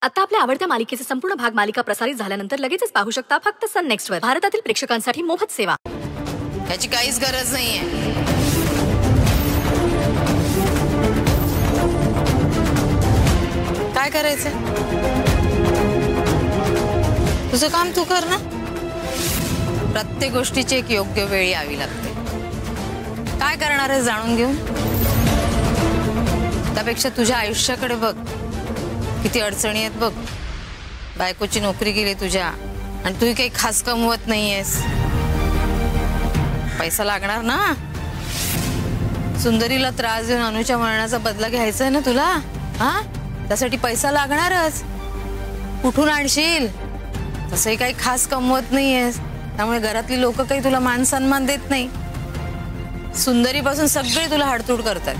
आता आपल्या आवडत्या मालिकेचे संपूर्ण भाग मालिका प्रसारित झाल्यानंतर लगेचच पाहू शकता फक्त सन नेक्स्ट वर. भारतातील प्रेक्षकांसाठी मोफत सेवा. याची काहीच गरज नाहीये. काय करायचं? तुझं काम तू कर ना. प्रत्येक गोष्टीची एक योग्य वेळ यावी लागते. काय करणार आहे जाणून घेऊन? त्यापेक्षा तुझ्या आयुष्याकडे बघ. किती अडचणी आहेत बघ. बायकोची नोकरी गेली तुझ्या आणि तू काही खास कमवत नाहीयेस. पैसा लागणार ना. सुंदरीला त्रास देऊन अनुच्या मरणाचा बदला घ्यायचा आहे ना तुला. हा, त्यासाठी पैसा लागणारच. कुठून आणशील? तसंही काही खास कमवत नाहीयेस, त्यामुळे घरातली लोक काही तुला मान सन्मान देत नाही. सुंदरीपासून सगळे तुला हाडतूड करतात.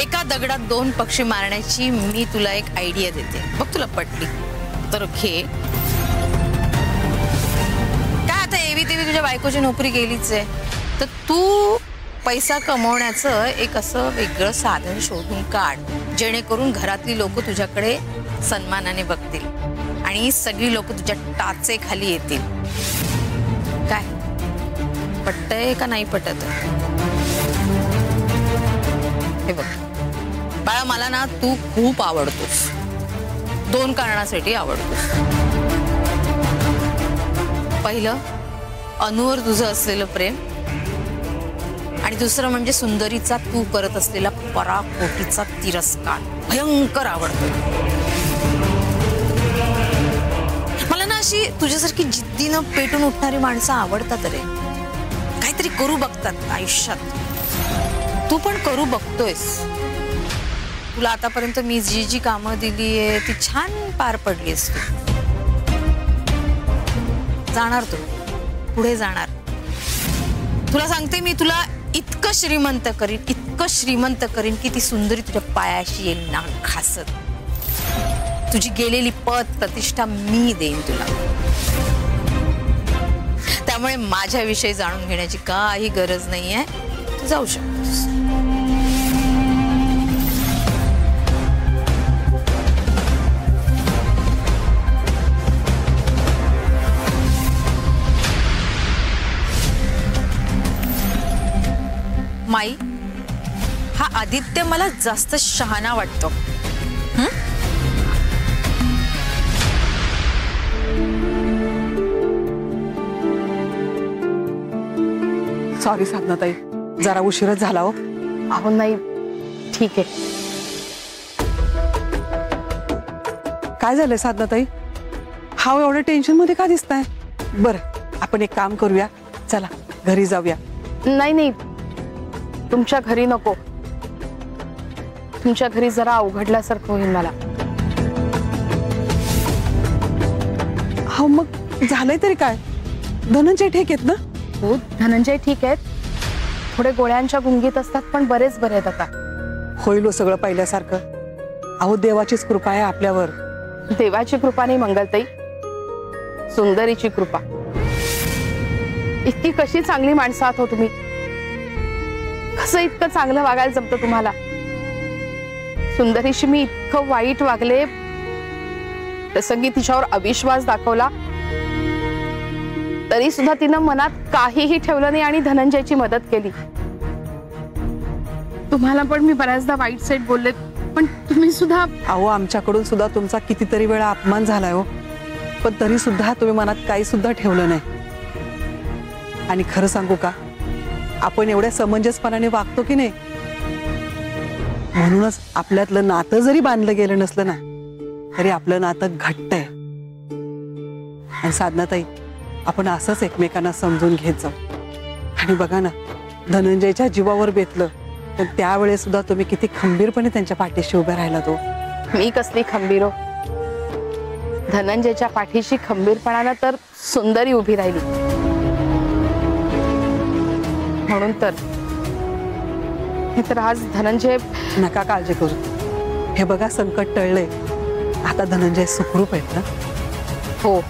एका दगडात दोन पक्षी मारण्याची मी तुला एक आयडिया देते. बघ तुला पटली तर घे. काय आता एवी तेवी तुझ्या बायकोची नोकरी गेलीच आहे, तर तू पैसा कमवण्याचं एक असं वेगळं साधन शोधून काढ, जेणेकरून घरातली लोक तुझ्याकडे सन्मानाने बघतील आणि सगळी लोक तुझ्या टाचे खाली येतील. काय पटतंय का नाही पटत? हे बघ बाळा, मला ना तू खूप आवडतोस. दोन कारणासाठी आवडतोस. पहिलं, अनुवर तुझं असलेलं प्रेम, आणि दुसरं म्हणजे सुंदरीचा तू करत असलेला पराकोटीचा तिरस्कार भयंकर आवडतो. मला ना अशी तुझ्यासारखी जिद्दीनं पेटून उठणारी माणसं आवडतात रे. काहीतरी करू बघतात आयुष्यात. तू पण करू बघतोयस. तुला आतापर्यंत मी जी जी कामं दिली आहे ती छान पार पडलीस तू. जाणार तू पुढे जाणार. तुला सांगते मी, तुला इतकं श्रीमंत करीन, इतकं श्रीमंत करीन की ती सुंदरी तुझ्या पायाशी येईल नाक घासत. तुझी गेलेली पद प्रतिष्ठा मी देईन तुला. त्यामुळे माझ्याविषयी जाणून घेण्याची काही गरज नाहीये. तू जाऊ शकतोस. माई, हा आदित्य मला जास्त शहाणा वाटतो. सॉरी साधनाताई, जरा उशीरच झाला हो. अहो नाही, ठीक आहे. काय झालंय साधनाताई? हा एवढ्या टेन्शन मध्ये का दिसताय? बरं, आपण एक काम करूया, चला घरी जाऊया. नाही नाही, तुमच्या घरी नको. तुमच्या घरी जरा अवघडल्यासारखं होईल मला. हा मग झालंय तरी काय? धनंजय ठीक आहेत ना? हो, धनंजय ठीक आहेत. थोडे गोळ्यांच्या गुंगीत असतात, पण बरेच बरे आहेत आता. होईल हो सगळं पहिल्यासारखं. अहो देवाचीच कृपा आहे आपल्यावर. देवाची कृपा नाही मंगलताई, सुंदरीची कृपा. इतकी कशी चांगली माणसं आहात हो तुम्ही. कसं इतकं चांगलं वागायला जमतं तुम्हाला? सुंदरीशी मी इतकं वाईट वागले, प्रसंगी तिच्यावर अविश्वास दाखवला, तरी सुद्धा तिनं मनात काहीही ठेवलं नाही आणि धनंजयची मदत केली. तुम्हाला पण मी बऱ्याचदा वाईट साईड बोलले, पण तुम्ही सुद्धा. अहो आमच्याकडून सुद्धा तुमचा कितीतरी वेळा अपमान झालाय हो, पण तरी सुद्धा तुम्ही मनात काही सुद्धा ठेवलं नाही. आणि खरं सांगू का, आपण एवढ्या समंजसपणाने वागतो की नाही, म्हणूनच आपल्यातलं नातं जरी बांधलं गेलं नसलं ना, तरी आपलं नातं घट्ट आहे. आणि साधनाताई, आपण असंच एकमेकांना समजून घेत जाऊ. आणि बघा ना, धनंजयच्या जीवावर बेतलं, पण त्यावेळेस सुद्धा तुम्ही किती खंबीरपणे त्यांच्या पाठीशी उभे राहिला. तो मी कसली खंबीर हो. धनंजयच्या पाठीशी खंबीरपणानं तर सुंदरी उभी राहिली. म्हणून तर आज धनंजय. नका काळजी करू. हे बघा, संकट टळले. आता धनंजय सुखरूप आहेत ना? हो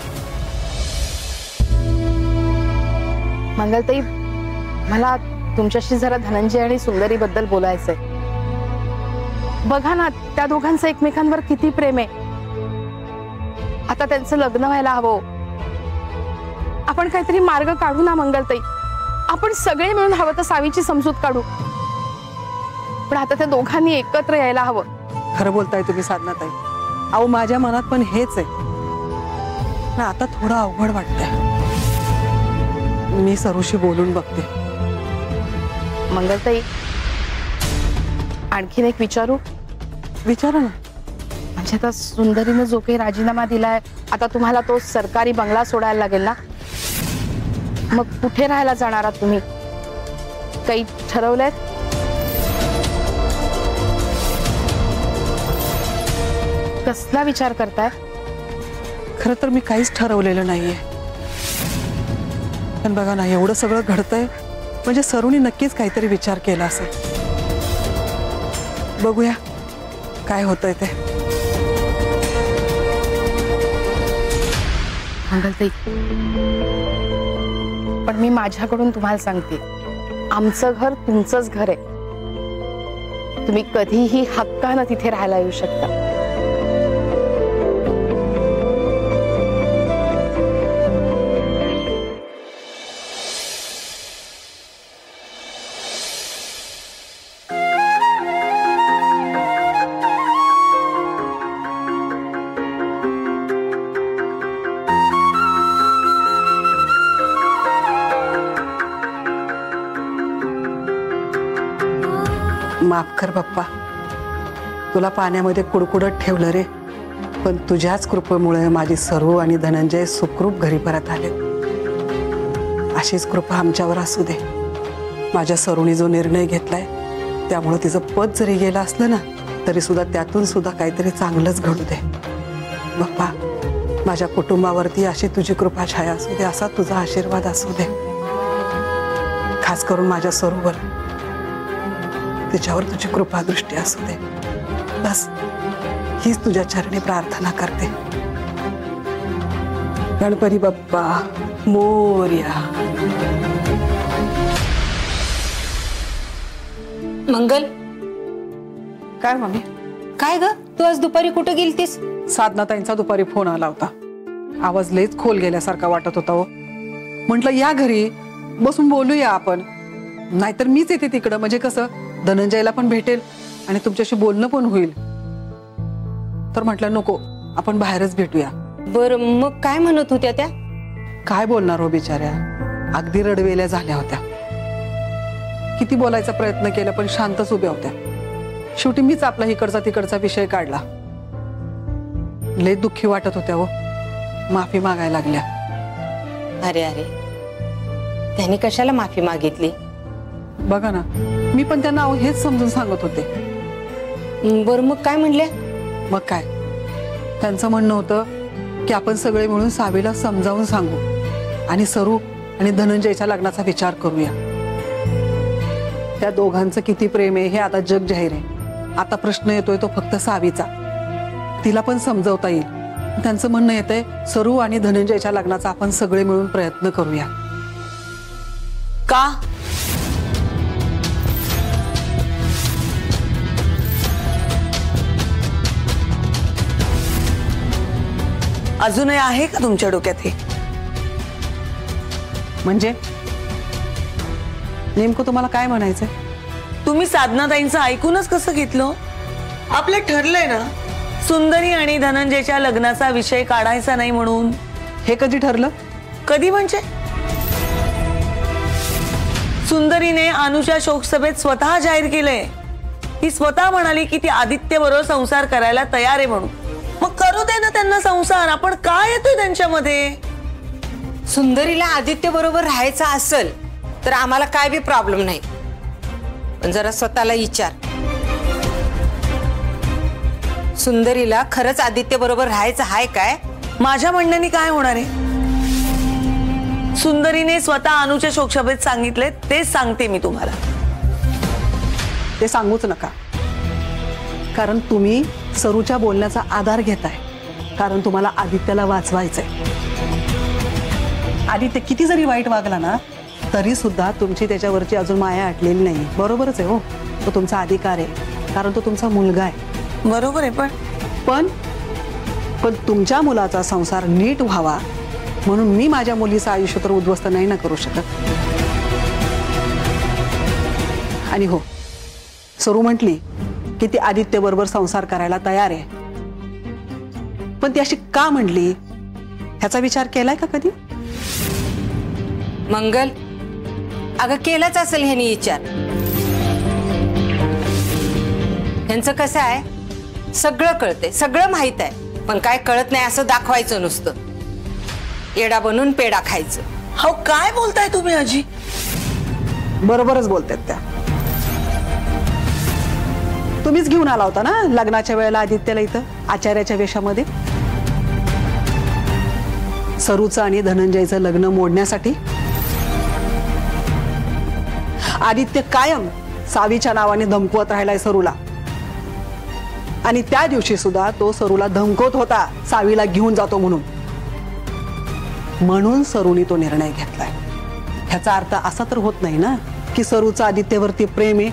मंगलताई, मला तुमच्याशी जरा धनंजय आणि सुंदरी बद्दल बोलायचंय. बघा ना त्या दोघांचं एकमेकांवर किती प्रेम आहे. आता त्यांचं लग्न व्हायला हवं. आपण काहीतरी मार्ग काढू ना मंगलताई. आपण सगळे मिळून हवं तर सावीची समजूत काढू. पण आता त्या दोघांनी एकत्र यायला हवं. खरं बोलताय तुम्ही साधनाताई. अहो माझ्या मनात पण हेच आहे ना. आता थोडं अवघड वाटतंय. मी सरूशी बोलून बघते. मंगलताई आणखीन एक विचारू? विचारा ना. म्हणजे आता सुंदरीने जो काही राजीनामा दिलाय, आता तुम्हाला तो सरकारी बंगला सोडायला लागेल ना. मग कुठे राहायला जाणार आहात तुम्ही? काही ठरवलंय? कसला विचार करताय? खरं तर मी काहीच ठरवलेलं नाहीये. पण बघा ना, एवढं सगळं घडतंय म्हणजे सरूनी नक्कीच काहीतरी विचार केला असेल. बघूया काय होतंय ते. मंगलताई पण मी माझ्याकडून तुम्हाला सांगते, आमचं घर तुमचंच घर आहे. तुम्ही कधीही हक्कानं तिथे राहायला येऊ शकता. माफ कर बाप्पा, तुला पाण्यामध्ये कुडकुडत ठेवलं रे. पण तुझ्याच कृपेमुळे माझी सरू आणि धनंजय सुखरूप घरी परत आले. अशीच कृपा आमच्यावर असू दे. माझ्या सरूने जो निर्णय घेतलाय त्यामुळे तिचं पद जरी गेलं असलं ना, तरी सुद्धा त्यातून सुद्धा काहीतरी चांगलंच घडू दे. बाप्पा माझ्या कुटुंबावरती अशी तुझी कृपा छाया असू दे, असा तुझा आशीर्वाद असू दे. खास करून माझ्या सरूवर, तिच्यावर तुझी कृपा दृष्टी असू दे. बस हीच तुझ्या चरणी प्रार्थना करते. गणपती बाप्पा मोरया. मंगल, काय मम्मी? काय ग तू आज दुपारी कुठे गेलतीस? साधनाताईंचा दुपारी फोन आला होता. आवाज लयच खोल गेल्यासारखा वाटत होता हो. म्हटलं या घरी बसून बोलूया आपण, नाहीतर मीच येते तिकडं. म्हणजे कसं धनंजयला पण भेटेल आणि तुमच्याशी बोलणं पण होईल. तर म्हटलं नको, आपण बाहेरच भेटूया. बर मग काय म्हणत होत्या त्या? काय बोलणार हो बिचाऱ्या, अगदी रडवेल्या झाल्या होत्या. किती बोलायचा प्रयत्न केला पण शांतच उभ्या होत्या. शेवटी मीच आपला इकडचा तिकडचा विषय काढला. लय दुःखी वाटत होत्या हो. माफी मागायला लागल्या. अरे अरे, त्यांनी कशाला माफी मागितली? बघा ना, मी पण त्यांना हेच समजून सांगत होते. बर मग काय म्हणल्या? मग काय, त्यांचं म्हणणं होतं की आपण सगळे मिळून सावीला समजावून सांगू आणि सरू आणि धनंजयच्या लग्नाचा विचार करूया. त्या दोघांचं किती प्रेम आहे हे आता जग जाहीर आहे. आता प्रश्न येतोय तो फक्त सावीचा. तिला पण समजवता येईल. त्यांचं म्हणणं येतंय सरू आणि धनंजयच्या लग्नाचा आपण सगळे मिळून प्रयत्न करूया. का? अजूनही आहे का तुमच्या डोक्यात हे? म्हणजे नेमकं तुम्हाला काय म्हणायचंय? तुम्ही साधनाताईंचं ऐकूनच कसं घेतलं? आपलं ठरलंय ना सुंदरी आणि धनंजयच्या लग्नाचा विषय काढायचा नाही म्हणून. हे कधी ठरलं? कधी म्हणजे सुंदरीने अनुच्या शोकसभेत स्वतः जाहीर केलंय. ती स्वतः म्हणाली की ती आदित्य बरोबर संसार करायला तयार आहे म्हणून. मग करू दे ना त्यांना संसार. आपण काय येतोय त्यांच्यामध्ये? सुंदरीला आदित्य बरोबर राहायचं असेल तर आम्हाला काय बी प्रॉब्लेम नाही. पण जरा स्वतःला विचार, सुंदरीला खरंच आदित्य बरोबर राहायचं आहे काय? माझ्या म्हणण्याने काय होणार आहे? सुंदरीने स्वतः अनुच्या शोकसभेत सांगितले तेच सांगते मी तुम्हाला. ते सांगूच नका, कारण तुम्ही सरूच्या बोलण्याचा आधार घेताय. कारण तुम्हाला आदित्यला वाचवायचंय. आदित्य किती जरी वाईट वागला ना तरी सुद्धा तुमची त्याच्यावरची अजून माया आटलेली नाही. बरोबरच आहे हो, तो तुमचा अधिकार आहे. कारण तो तुमचा मुलगा आहे. बरोबर आहे, पण तुमच्या मुलाचा संसार नीट व्हावा म्हणून मी माझ्या मुलीचं आयुष्य तर उद्ध्वस्त नाही ना करू शकत. आणि हो, सरू म्हटली की ती आदित्य बरोबर संसार करायला तयार आहे, पण ती अशी का म्हणली ह्याचा विचार केलाय का कधी? मंगल, अगं केलाच असेल ह्यानी विचार. ह्यांचं कसं आहे, सगळं कळतंय, सगळं माहित आहे, पण काय कळत नाही असं दाखवायचं नुसतं. येडा बनून पेडा खायचं. हो काय बोलताय तुम्ही आजी? बरोबरच बोलतात त्या. तुम्हीच घेऊन आला होता ना लग्नाच्या वेळेला आदित्यला इथं आचार्याच्या वेशामध्ये, सरूचं आणि धनंजयचं लग्न मोडण्यासाठी. आदित्य कायम सावीच्या नावाने धमकवत राहिलाय सरूला, आणि त्या दिवशी सुद्धा तो सरूला धमकवत होता सावीला घेऊन जातो म्हणून सरूने तो निर्णय घेतलाय. ह्याचा अर्थ असा तर होत नाही ना की सरूचं आदित्यवरती प्रेम आहे,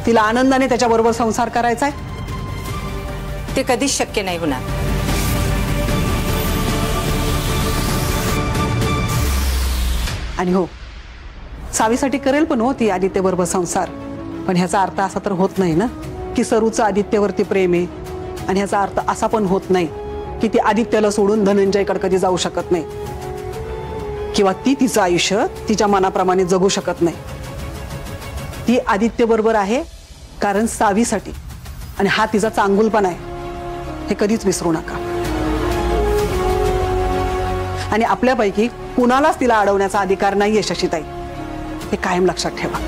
तिला आनंदाने त्याच्याबरोबर संसार करायचा आहे. ते कधीच शक्य नाही होणार. आणि हो, सावीसाठी करेल पण होती आदित्य बरोबर संसार, पण ह्याचा अर्थ असा तर होत नाही ना की सरूचं आदित्यवरती प्रेम आहे, आणि ह्याचा अर्थ असा पण होत नाही की ती आदित्यला सोडून धनंजयकडे कधी जाऊ शकत नाही, किंवा ती तिचं आयुष्य तिच्या मनाप्रमाणे जगू शकत नाही. ती आदित्य बरोबर आहे कारण सावीसाठी, आणि हा तिचा चांगुलपणा आहे, हे कधीच विसरू नका. आणि आपल्यापैकी कुणालाच तिला अडवण्याचा अधिकार नाहीये शशीताई, हे कायम लक्षात ठेवा.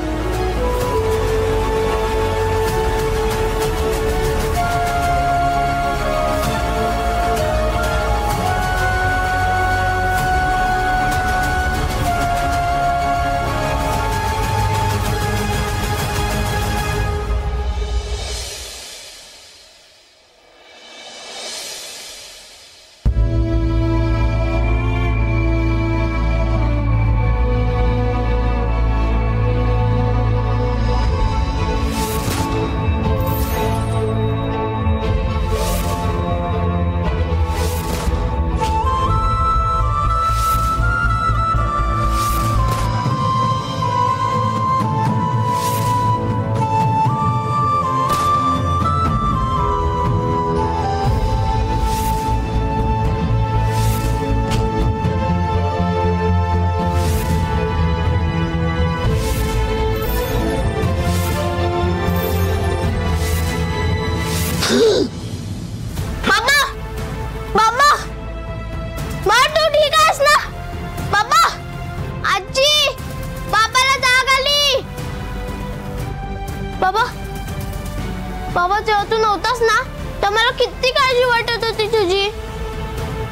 बाबा जेव्हा तू नव्हतास ना तर मला किती काळजी वाटत होती तुझी.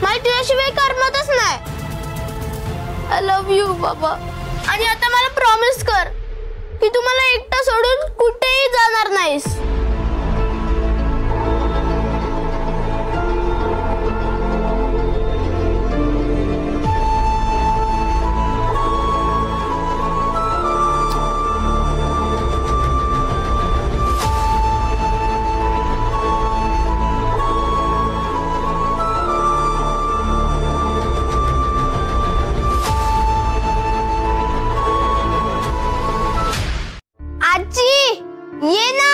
मला तुझ्याशिवाय करमतच नाही. आय लव्ह यू बाबा. आणि आता मला प्रॉमिस कर की तू मला एकटा सोडून कुठेही जाणार नाहीस. ये ना.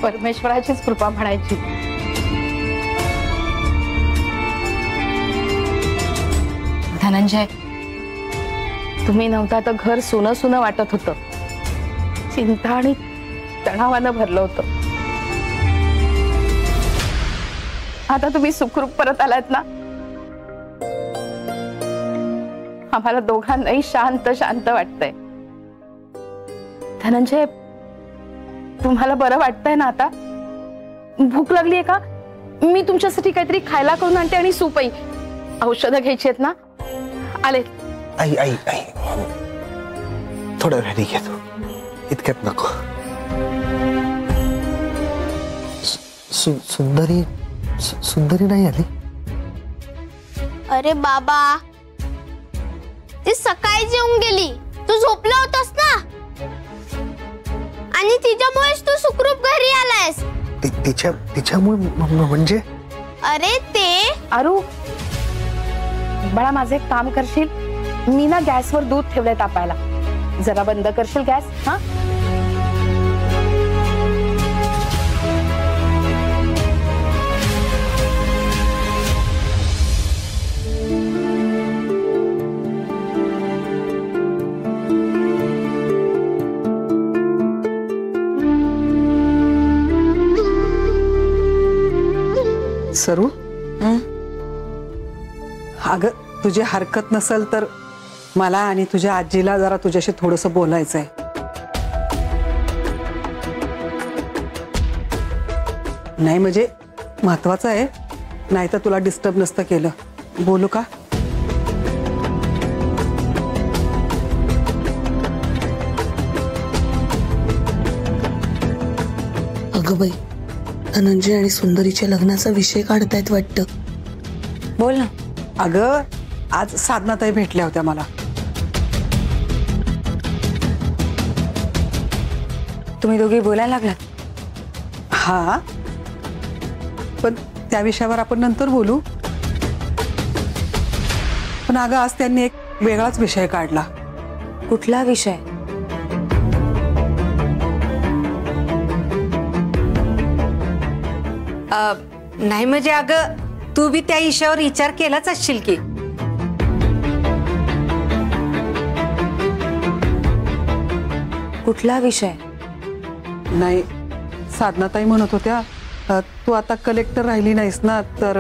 परमेश्वराचीच कृपा म्हणायची. धनंजय, तुम्ही नव्हता तर घर सुनं सुनं वाटत होतं. चिंता आणि तणावानं भरलं होतं. आता तुम्ही सुखरूप परत आलात ना, आम्हाला दोघांनाही शांत शांत वाटतंय. धनंजय, तुम्हाला बरं वाटतंय ना आता? भूक लागलीये का? मी तुमच्यासाठी काहीतरी खायला करून आणते आणि सूपही. औषधं घ्यायची आहेत ना? आले. आई आई आई थोडं रेडी घेतो, इतक्यात नको. सुंदरी नाही आली? अरे बाबा, ती सकाळी जेवून गेली. तू झोपला होतास ना, आणि तिच्यामुळेच तू सुखरूप घरी आलायस. तिच्यामुळे म्हणजे? अरे ते आरू, बाळा माझं एक काम करशील? मी ना गॅसवर दूध ठेवलंय तापायला, जरा बंद करशील गॅस? हा. सरू, अगं तुझी हरकत नसेल तर मला आणि तुझ्या आजीला जरा तुझ्याशी थोडंसं बोलायचंय. नाही म्हणजे महत्वाचं आहे, नाही तर तुला डिस्टर्ब नसतं केलं. बोलू का? अगं बाई, धनंजय आणि सुंदरीच्या लग्नाचा विषय काढतायत वाटतं. बोल ना. अगं आज साधनाताई भेटल्या होत्या मला. तुम्ही दोघी बोलायला लागलात? हा, पण त्या विषयावर आपण नंतर बोलू. पण अगं आज त्यांनी एक वेगळाच विषय काढला. कुठला विषय? नाही म्हणजे अगं तू बी त्या विषयावर विचार केलाच असशील की. कुठला विषय? नाही, साधनाताई म्हणत होत्या तू आता कलेक्टर राहिली नाहीस ना, तर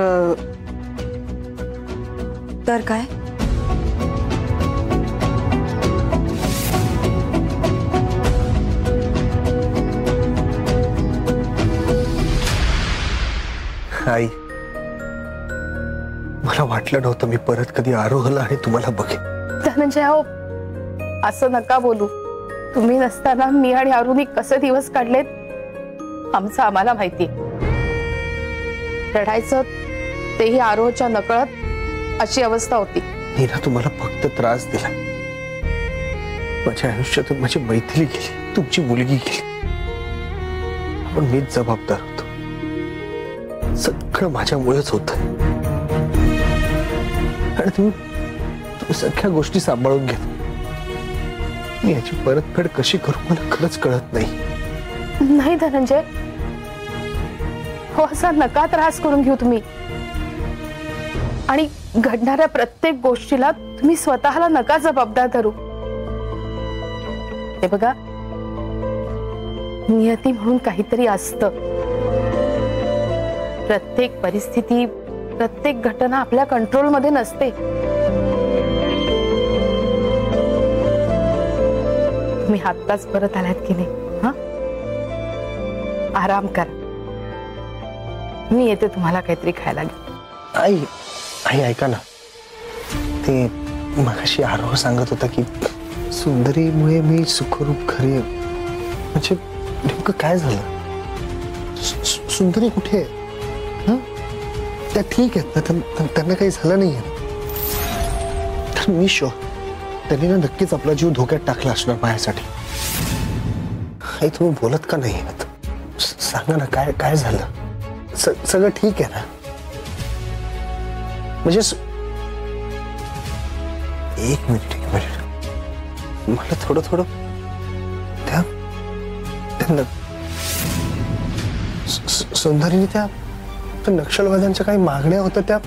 काय? आई, मला वाटलं नव्हतं मी परत कधी आरोहला आणि तुम्हाला बघेन. धनंजय हो, असं नका बोलू. तुम्ही नसताना मी आणि अरुणी कसे दिवस काढलेत आमचं आम्हाला माहिती. रडायचं तेही आरोहच्या नकळत अशी अवस्था होती. मी ना तुम्हाला फक्त त्रास दिला. माझ्या आयुष्यातून माझी मैथिली गेली, तुमची मुलगी गेली, पण मीच जबाबदार होतो. सगळं माझ्यामुळेच होत. आणि तुम्ही सगळ्या गोष्टी सांभाळून घेत. मी याची परतफेड कशी करू मला खरंच कळत नाही. नाही धनंजय हो, असा नका त्रास करून घेऊ तुम्ही. आणि घडणाऱ्या प्रत्येक गोष्टीला तुम्ही स्वतःला नका जबाबदार धरू. हे बघा, नियती म्हणून काहीतरी असतं. प्रत्येक परिस्थिती, प्रत्येक घटना आपल्या कंट्रोलमध्ये नसते. तुम्ही आत्ताच परत आलात की नाही? हा, आराम करा. मी येते तुम्हाला काहीतरी खायला घेऊन. आई आई ऐका ना, ते मगाशी आरोह सांगत होता की सुंदरीमुळे मी सुखरूप घरी. म्हणजे नेमकं काय झालं? सुंदरी कुठे आहे? त्या ठीक आहेत ना, त्यांना काही झालं नाहीये. तर मी त्यांनी ना नक्कीच आपला जीव धोक्यात टाकला असणार माझ्यासाठी. आई तुम्ही बोलत का नाही? सांगा ना, काय काय झालं? सगळं ठीक आहे ना? म्हणजे एक मिनिट मला थोडं त्या सुंदरीने त्या नक्षलवाद्यांच्या काही मागण्या होत्या,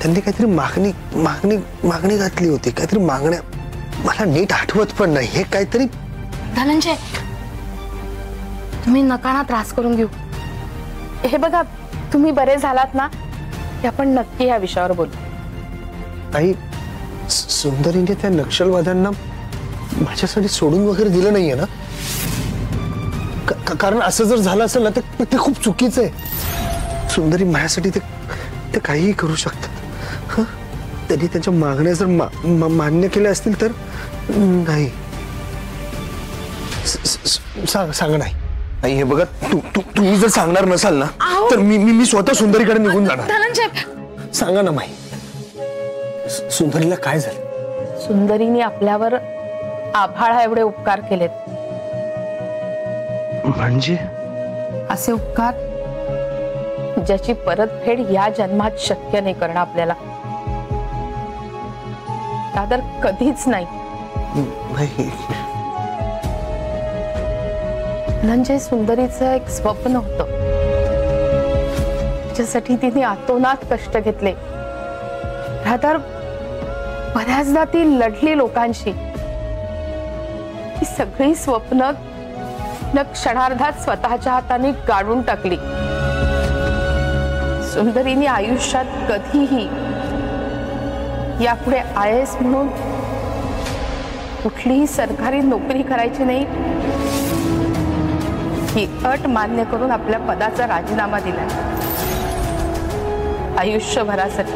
त्यांनी काहीतरी मागणी घातली होती. काहीतरी मागण्या मला नीट आठवत पण नाही. हे काहीतरी. धनंजय तुम्ही नका ना त्रास करून घेऊ. हे बघा, तुम्ही बरे झालात ना, ते आपण नक्की या विषयावर बोलू. आई, सुंदरीने त्या नक्षलवाद्यांना माझ्यासाठी सोडून वगैरे दिलं नाहीये ना? कारण असं जर झालं असेल ना तर ते खूप चुकीचं आहे. सुंदरी माझ्यासाठी ते काहीही करू शकतात. त्यांनी त्यांच्या मागण्या जर मान्य केल्या असतील तर. नाही, सांगा नाही. आई हे बघा, तुम्ही जर सांगणार नसाल ना तर मी स्वतः सुंदरीकडे निघून जाणार. धनंजय, सांगा ना माई, सुंदरीला काय झालं? सुंदरीने आपल्यावर आभाळा एवढे उपकार केलेत. म्हणजे असे उपकार ज्याची परतफेड या जन्मात शक्य नाही करणं आपल्याला, तर कधीच नाही. म्हणजे सुंदरीचं एक स्वप्न होतं, त्याच्यासाठी तिने आतोनात कष्ट घेतले. रादर बऱ्याचदा ती लढली लोकांशी. ही सगळी स्वप्न क्षणार्धात स्वतःच्या हाताने गाडून टाकली. सुंदरीने आयुष्यात कधीही यापुढे IAS म्हणून कुठलीही सरकारी नोकरी करायची नाही ही अट मान्य करून आपल्या पदाचा राजीनामा दिला आयुष्यभरासाठी.